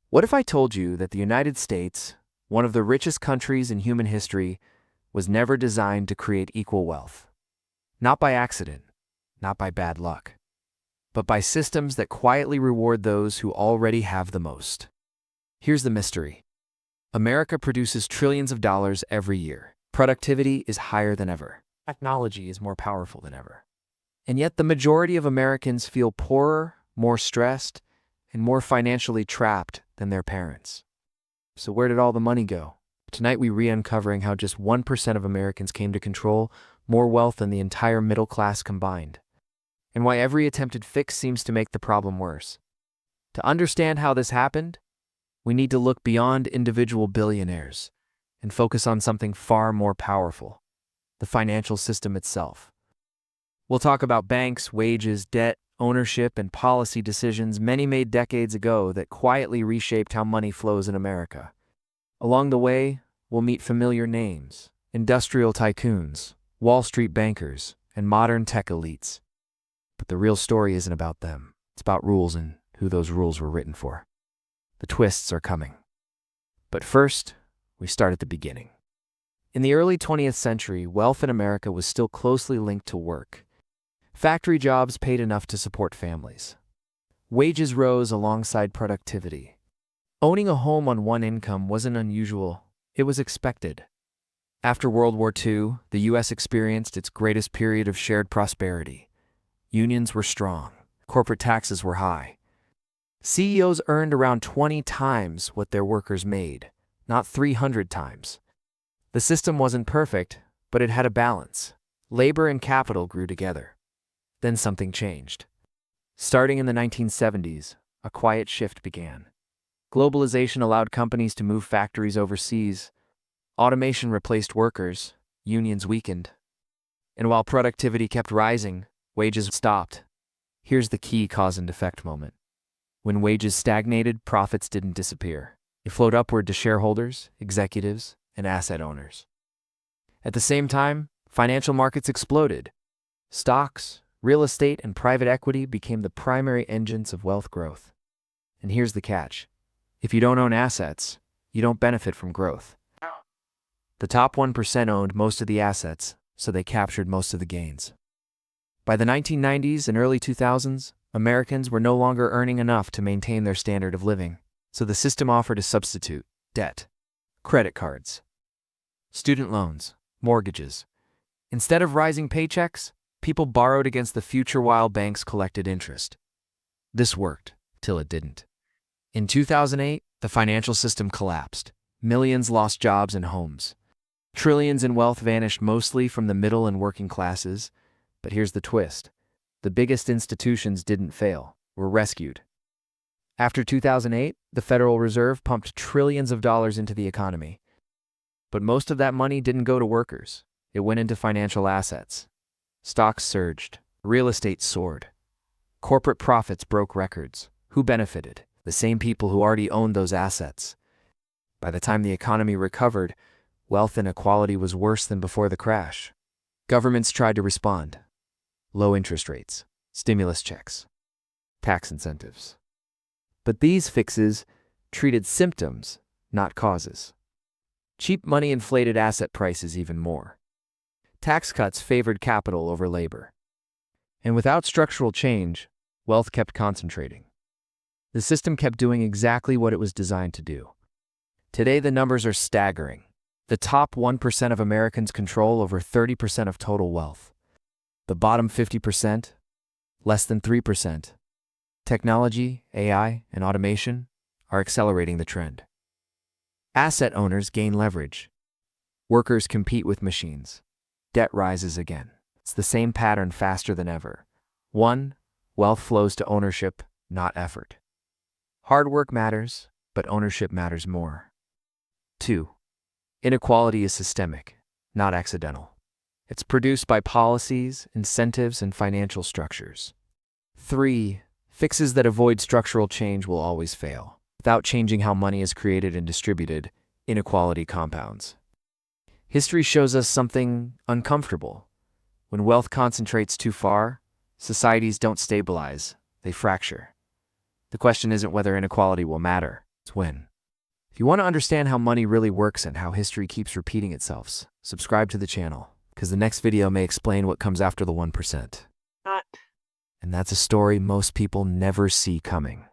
What if I told you that the United States, one of the richest countries in human history, was never designed to create equal wealth? Not by accident, not by bad luck, but by systems that quietly reward those who already have the most. Here's the mystery. America produces trillions of dollars every year. Productivity is higher than ever. Technology is more powerful than ever. And yet the majority of Americans feel poorer, more stressed, and more financially trapped than their parents. So where did all the money go? Tonight we re-uncovering how just 1% of Americans came to control more wealth than the entire middle class combined, and why every attempted fix seems to make the problem worse. To understand how this happened, we need to look beyond individual billionaires and focus on something far more powerful: the financial system itself. We'll talk about banks, wages, debt, ownership, and policy decisions many made decades ago that quietly reshaped how money flows in America. Along the way, we'll meet familiar names: industrial tycoons, Wall Street bankers, and modern tech elites. But the real story isn't about them. It's about rules and who those rules were written for. The twists are coming. But first, we start at the beginning. In the early 20th century, wealth in America was still closely linked to work. Factory jobs paid enough to support families. Wages rose alongside productivity. Owning a home on one income wasn't unusual, it was expected. After World War II, the U.S. experienced its greatest period of shared prosperity. Unions were strong, corporate taxes were high. CEOs earned around 20 times what their workers made, not 300 times. The system wasn't perfect, but it had a balance. Labor and capital grew together. Then something changed. Starting in the 1970s, a quiet shift began. Globalization allowed companies to move factories overseas. Automation replaced workers, unions weakened. And while productivity kept rising, wages stopped. Here's the key cause and effect moment. When wages stagnated, profits didn't disappear. They flowed upward to shareholders, executives, and asset owners. At the same time, financial markets exploded. Stocks, real estate, and private equity became the primary engines of wealth growth. And here's the catch. If you don't own assets, you don't benefit from growth. The top 1% owned most of the assets, so they captured most of the gains. By the 1990s and early 2000s, Americans were no longer earning enough to maintain their standard of living, so the system offered a substitute: debt, credit cards, student loans, mortgages. Instead of rising paychecks, people borrowed against the future while banks collected interest. This worked, till it didn't. In 2008, the financial system collapsed. Millions lost jobs and homes. Trillions in wealth vanished mostly from the middle and working classes. But here's the twist. The biggest institutions didn't fail, were rescued. After 2008, the Federal Reserve pumped trillions of dollars into the economy. But most of that money didn't go to workers. It went into financial assets. Stocks surged. Real estate soared. Corporate profits broke records. Who benefited? The same people who already owned those assets. By the time the economy recovered, wealth inequality was worse than before the crash. Governments tried to respond. Low interest rates, stimulus checks, tax incentives. But these fixes treated symptoms, not causes. Cheap money inflated asset prices even more. Tax cuts favored capital over labor. And without structural change, wealth kept concentrating. The system kept doing exactly what it was designed to do. Today the numbers are staggering. The top 1% of Americans control over 30% of total wealth. The bottom 50%, less than 3%. Technology, AI, and automation are accelerating the trend. Asset owners gain leverage. Workers compete with machines. Debt rises again. It's the same pattern faster than ever. 1. Wealth flows to ownership, not effort. Hard work matters, but ownership matters more. 2. Inequality is systemic, not accidental. It's produced by policies, incentives, and financial structures. 3. Fixes that avoid structural change will always fail. Without changing how money is created and distributed, inequality compounds. History shows us something uncomfortable. When wealth concentrates too far, societies don't stabilize, they fracture. The question isn't whether inequality will matter, win. If you want to understand how money really works and how history keeps repeating itself, subscribe to the channel, because the next video may explain what comes after the 1%. And that's a story most people never see coming.